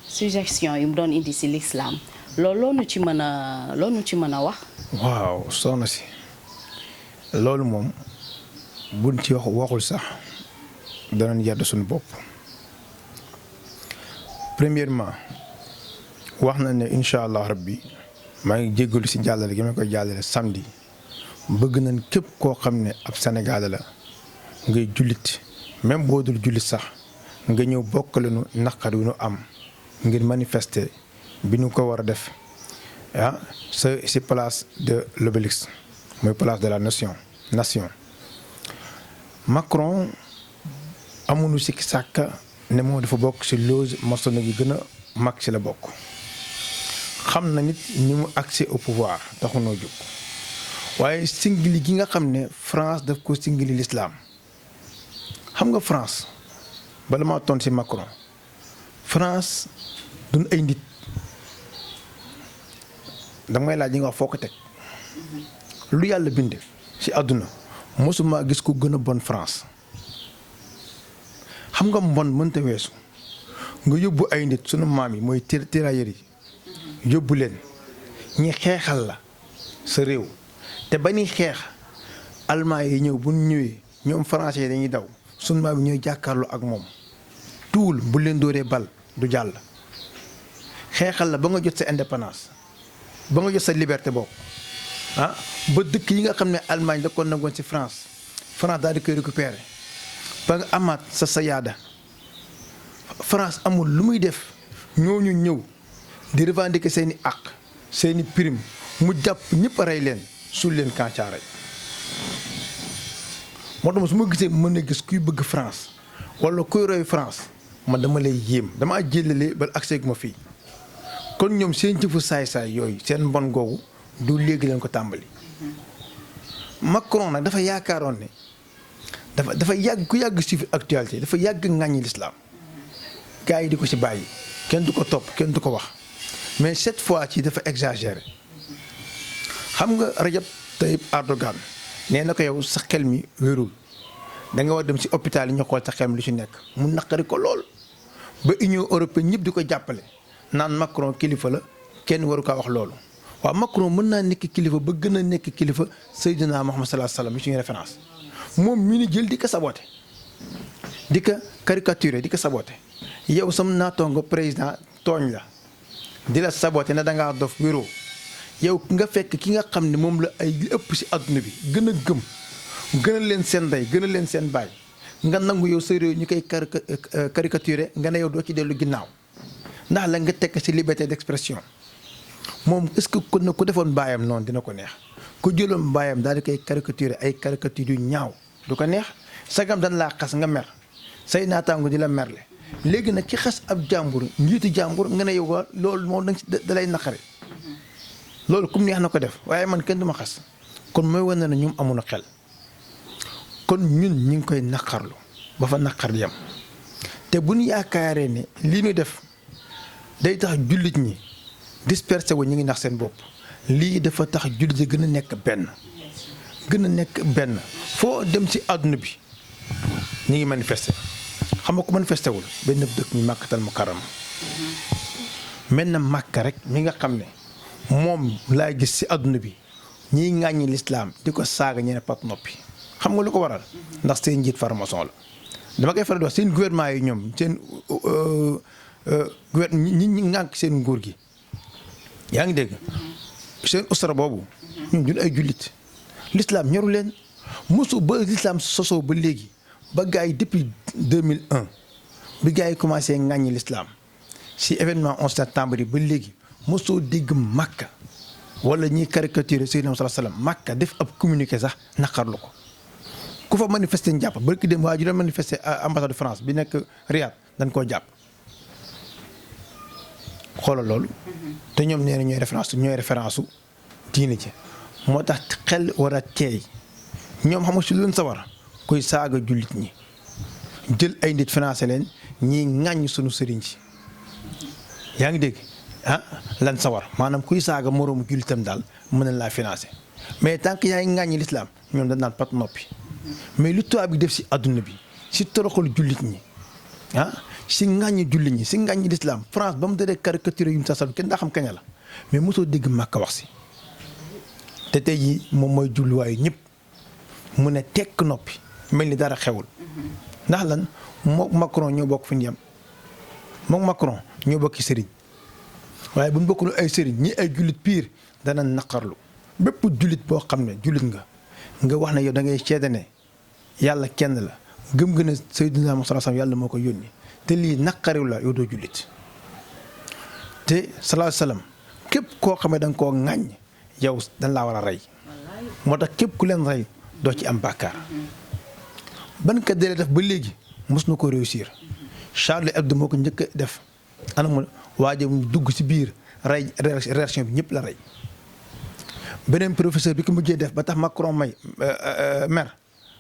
suggestion yu mu doon indi ci l'islam loolu nu ci mën a wax. waaw soxna si loolu moom buñ ci waxul sax danañ yedd suñu bopp premièrement wax na ne incha allah rabbi maa ngi jéggalu si jàllale gi ma koy jàllale samedi bëgg nañ képp koo xam ne ab Sénégalais la ngay jullit même boo dul jullit sax nga ñëw bokk lañu naqar wi nu am ngir manifester bi ñu ko war a def si place de l'Obélisque mooy place de la nation Macron amuñu sikki sàkka ne moom dafa bokk ci loge maçonnique yi gën a mag ci la bokk xam na nit ñi mu accès au pouvoir taxunoo jóg waaye singili gi nga xam ne France daf ko singili l'islam xam nga France bala maa toon ci Macron France duñ ay nit damay laaj yi nga wax foo ko teg lu yàlla bind ci àdduna mosuma gis ku gën a bon France xam nga mbon mënta weesu nga yóbbu ay nit sunu maam yi mooy tirailleurs yi yóbbu leen ñi xeexal la sa réew te ba ñuy xeex allemand yi ñëw bu ñëwee ñoom français yi dañuy daw sunu maam yi ñooy jàkkaarloo ak moom tuul bu leen dóoree bal du jàll xeexal la ba nga jot sa indépendance ba nga jot sa liberté boobu ba dëkk yi nga xam ne Allemagne da ko nangoon ci France daal di koy récupérer ba nga amaat sa yaada France amul lu muy def ñooñu ñëw di revendiquer seeni àq seeni prime mu jàpp ñëpp a rey leen suul leen kàncaaray moo tax su ma gisee mën a gis kuy bëgg France wala kuy roy France man dama lay yéem damaa jëlale ba accès gu ma fii kon ñoom seen jëfu saay-saay yooyu seen mbon googu du léegi leen ko tàmbali Macron nag dafa yaakaaroon ne dafa yàgg ku yàgg suivi actualité dafa yàgg ŋàññi l'islam gars yi di ko ci bàyyi kenn du ko topp kenn du ko wax mais cette fois ci dafa exagéré xam nga Rajab Tayyip Erdogan nee na ko yow sa xel mi wérul da nga war dem ci hôpital yi ñu xool sa xel mi lu ci nekk mu naqari ko lool ba Union européenne ñëpp di ko jàppale naan Macron kilifa la kenn waru kaa wax loolu waaw Macron mën naa nekk kilifa ba gën a nekk kilifa Seydina Muhammad sallallahu alayhi wasallam mi suñu référence moom mi ni jël di ko saboté di ko caricaturé di ko saboté yow sam naataango président tooñ la di la saboté ne dangaa dof wéroo yow nga fekk ki nga xam ne moom la ay li ëpp ci àdduna bi gën a gëm gën a leen seen ndey gën a leen seen baay nga nangu yow sa réew ñu koy caricaturé nga ne yow doo ci dellu ginnaaw ndax la nga tekk ci liberté d'expression moom est-ce que ku defoon baayam noonu dina ko neex ku jëloon baayam daal di koy caricaturé ay caricature yu ñaaw du ko neex sagam dañ laa xas nga mer say naataango di la merle léegi nag ki xas ab jàmbur njiitu jàmbur nga ne yow loolu moom da lay naqari loolu kum neex na ko def waaye man kenn du ma xas kon mooy wane na ñoom amuñu xel kon ñun ñu ngi koy naqarlu ba fa naqar yam te bu ñu yaakaaree ne lii ñu def day tax jullit ñi dispersé wu ñu ngi nax seen bopp lii dafa tax jullit yi gën a nekk benn foo dem ci àdduna bi ñu ngi manifester xam nga ko manifesté wul benn dëkk ñu Makkatal Mukarrama mel na Makka rek mi nga xam ne moom laa gis ci àdduna bi ñiy ŋàññi lislaam di ko saaga ñene pat noppi xam nga lu ko waral ndax seen njiit franc-maçon la dama koy faral di wax seen gouvernement yi ñoom seen ñi ngànk seen nguur gi yaa ngi dégg seen usra boobu ñun ay jullit l'islam ñoru leen mosu ba l'islam sosoo ba léegi ba gars yi depuis 2001 bi gars yi commencé ŋàññi l'islam si événement 11 septembre yi ba léegi mosoo dégg Makka wala ñiy caricature Seydina Muhammad sallallahu alayhi wasallam Makka def ab communiqué sax naqarlu ko ku fa manifester ñu jàpp barki dem waa ju doon manifester ambassade de France bi nekk Riyad dañ koo jàpp xoolal loolu te ñoom nee na ñooy référence su diine ci moo tax xel war a teey ñoom xam nga si lu leen sawar koy saaga jullit ñi jël ay nit financé leen ñiy ŋàññ sunu sëriñ si yaa ngi dégg lan sawar maanaam kuy saaga moroomu jullitam daal mën na laa financé mais tant que yaa ngi ŋàññi l'islam ñoom dañ naan pat noppi mais lu tubaab bi def si adduna bi si toroxal jullit ñi si ŋàññi jullit ñi si ŋàññi l'islam France ba mu daree caricature yu mu sasal kenn daa xam kañ la mais mosoo dégg Makka wax si te tey jii moom mooy jubluwaayu ñëpp mu ne tekk noppi mel ni dara xewul ndax lan mook Macron ñoo bokk fi ñu yem mook Macron ñoo bokki sëriñ waaye bu ñu bokkul ay sëriñ ñi ay jullit piir dana naqarlu bépp jullit boo xam ne jullit nga wax ne yow da ngay seede ne yàlla kenn la gëm nga ne Seydina Muhammad sallallahu alayhi wasallam yàlla moo ko yónni te lii naqariw la yow doo jullit te sallallahu alayhi wasallam képp koo xam ne da nga koo ŋàññ yow dañ laa war a rey moo tax képp ku leen rey doo ci am bàkkaar ban ka dalee def ba léegi mos na ko réussir Charlie Hebdo moo ko njëkk a def anamul waaje mu dugg ci biir rey réaction bi ñëpp la rey beneen professeur bi ko mujjee def ba tax Macron may mer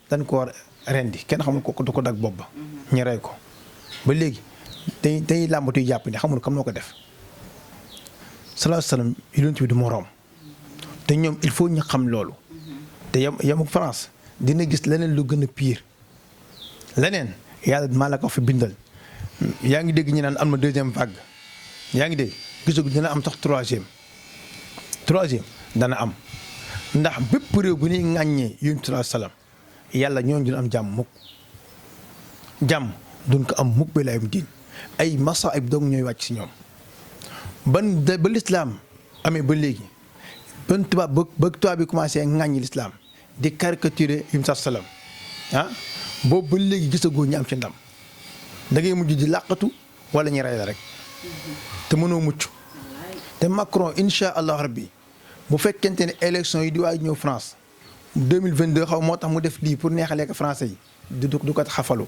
dañ ko rendi kenn xamul ko du ko dag bopp ba ñu rey ko ba léegi dañuy làmbatu yu jàpp ne xamul kam noo ko def sallallahu alayhi wasallam yonent bi du moroom te ñoom il faut ñu xam loolu te yamuk France dina gis leneen lu gën a pire leneen yàlla maa la ko fi bindal yaa ngi dégg ñu naan am na deuxième vague yaa ngi dégg gisagu dina am sax troisième dana am ndax bépp réew bu ñuy ŋàññee yonent sallallahu alayhi wasallam yàlla ñooñu duñ am jàmm mukk jàmm duñ ko am mukk ba lay am diin ay masaa'ib doog ñooy wàcc si ñoom ba lislaam amee ba léegi ban tubaab bi commencé ŋàññi lislaam di caricaturer yonent sallallahu alayhi wasallam boobu ba léegi gisagoo ñu am ci ndam da ngay mujj di làqatu wala ñu rey la rek te mënoo mucc te Macron incha allah rabbi bu fekkente ne élection yi di waaj ñëw France 2022 xaw moo tax mu def lii pour neexalee ko français yi du ko taxafalu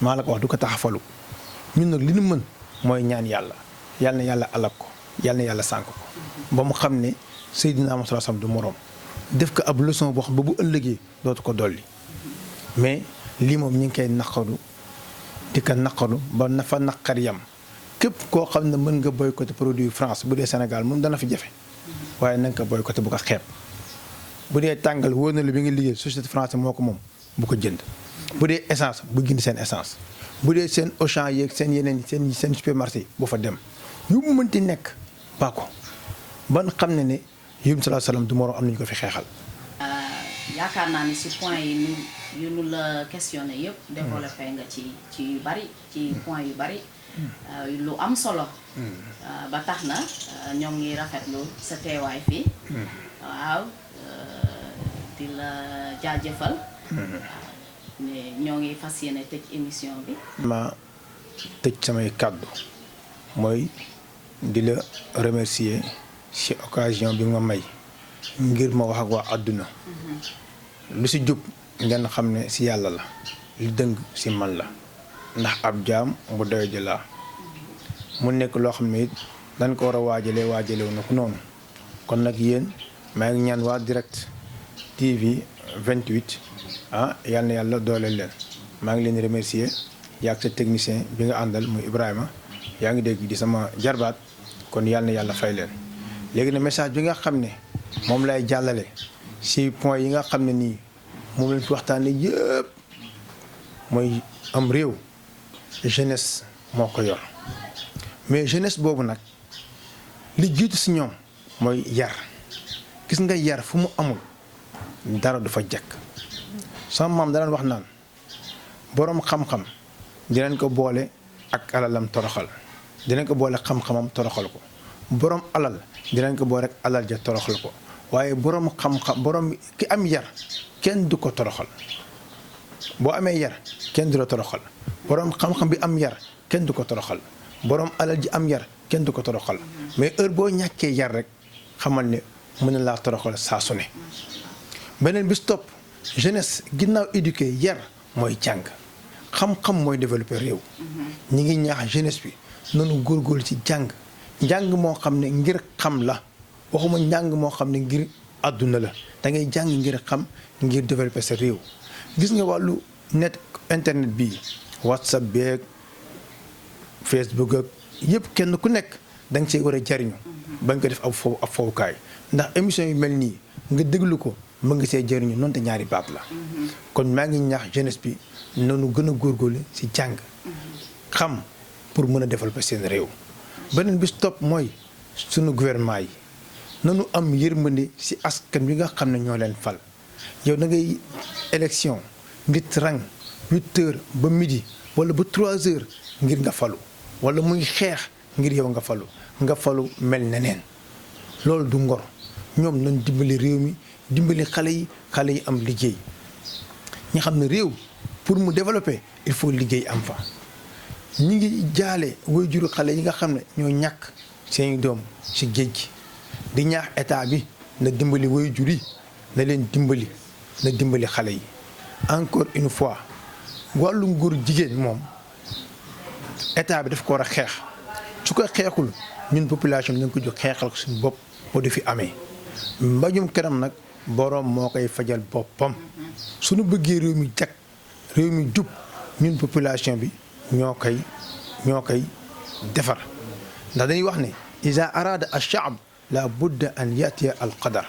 maa la ko wax du ko taxafalu ñun nag li ñu mën mooy ñaan yàlla na yàlla alak ko yàlla na yàlla sànk ko ba mu xam ne Seydina Muhammad sallallahu alayhi wasallam du moroom def ko ab leçon boo xam ba bu ëllëgee dootu ko dolli mais lii moom ñu ngi koy naqaru di ko naqaru ba na fa naqar yam képp koo xam ne mën nga boycotter produit France bu dee Sénégal moom dana fi jafe waaye na nga ko boycotter bu ko xeeb bu dee tàngal wóor na la bi nga liggéey société française moo ko moom bu ko jënd bu dee essence bu jënd seen essence bu dee seen Auchan yeeg seen yeneen seen supermarché bu fa dem lu mu mënti nekk ba ko ban xam ne ne yum sallallahu alayhi wasallam du moroom am nañu ko fi xeexal. yaakaar naa ne si point yi yu nu la questionné yëpp développé nga ci yu bari ci point yu bari lu am solo ba tax na ñoo ngi rafetlu sa teewaay fii waaw di la jaajëfal ñoo ngi fas yéene tëj émission bi ma tëj samay kàddu mooy di la remercier ci occasion bi nga may ngir ma wax ak waa àdduna lu ci jub ngeen xam ne ci yàlla la li dëng ci man la ndax ab jaam bu doy ji laa mu nekk loo xam ne it dañ ko war a waajalewu na ko noonu kon nag yéen maa ngi ñaan waa Direct TV 28 yal na yàlla dooleel leen maa ngi leen remercier yaag sa technicien bi nga àndal muy Ibrahima yaa ngi dégg di sama jarbaat kon yal na yàlla fay leen léegi ne message bi nga xam ne moom lay jàllale ci point yi nga xam ne nii moom lañ fi waxtaane yëpp mooy am réew jeunesse moo ko yor mais jeunesse boobu nag li jiitu ci ñoom mooy yar gis nga yar fu mu amul dara du fa jekk sama maam daan wax naan boroom xam-xam dinañ ko boole ak alalam toroxal dinañ ko boole xam-xamam toroxal ko boroom alal dinañ ko boole ak alal ja toroxal ko waaye boroom xam-xam boroom ki am yar kenn du ko toroxal boo amee yar kenn du la toroxal boroom xam-xam bi am yar kenn du ko toroxal boroom alal ji am yar kenn du ko toroxal mais heure boo ñàkkee yar rek xamal ne mën na laa toroxal saa su ne. beneen bi stop jeunesse ginnaaw éduqué yar mooy jàng xam-xam mooy développer réew. ñi ngi ñaax jeunesse bi noonu góorgóorlu ci jàng njàng moo xam ne ngir xam la waxuma njàng moo xam ne ngir àdduna la da ngay jàng ngir xam ngir développer sa réew. gis nga wàllu net internet bi WhatsApp beeg Facebook ak yëpp kenn ku nekk da nga see war a jariñu ba nga ko def ab fowukaay ndax émission yu mel nii nga déglu ko mën nga see jariñu noonu te ñaari baat la. kon maa ngi ñaax jeunesse bi noonu gën a góorgóorlu ci jàng xam pour mën a développer seen réew. beneen bi stop mooy sunu gouvernement yi nanu am yërmande ci askan wi nga xam ne ñoo leen fal yow da ngay élection nit rang 8 heures ba midi wala ba 3 heures ngir nga falu wala muy xeex ngir yow nga falu mel neneen loolu du ngor ñoom nañ dimbali réew mi dimbali xale yi am liggéey ñi xam ne réew pour mu développer il faut liggéey am fa. ñi ngi jaale waajuru xale yi nga xam ne ñoo ñàkk seeni doom ci géej gi di ñaax état bi na dimbali waajur yi na leen dimbali na dimbali xale yi. encore une fois wàllu nguur jigéen moom état bi daf ko war a xeex su ko xeexul ñun population bi nañ ko jóg xeexal ko suñu bopp boo du fi amee mbajum kanam nag boroom moo koy fajal boppam suñu bëggee réew mi jag réew mi jub ñun population bi ñoo koy defar ndax dañuy wax ne iza arada ash-sha'b la budda an yatiya al qadar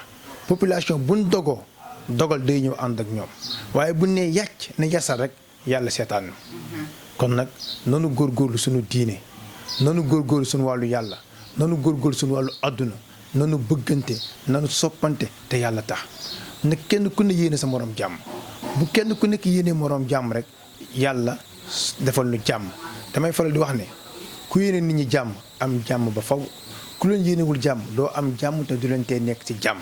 population buñ dogoo dogal day ñëw ànd ak ñoom waaye bu ne yàcc ne yasal rek yàlla seetaan na kon nag nanu góorgóorlu suñu diine nanu góorgóorlu suñu wàllu yàlla nanu góorgóorlu suñu wàllu àdduna nanu bëggante nanu soppante te yàlla tax nag kenn ku ne yéene sa moroom jàmm bu kenn ku nekk yéene moroom jàmm rek yàlla defal nu jàmm damay faral di wax ne ku yéene nit ñi jàmm am jàmm ba faw ku leen yéenewul jàmm doo am jàmm te du leen tee nekk ci jàmm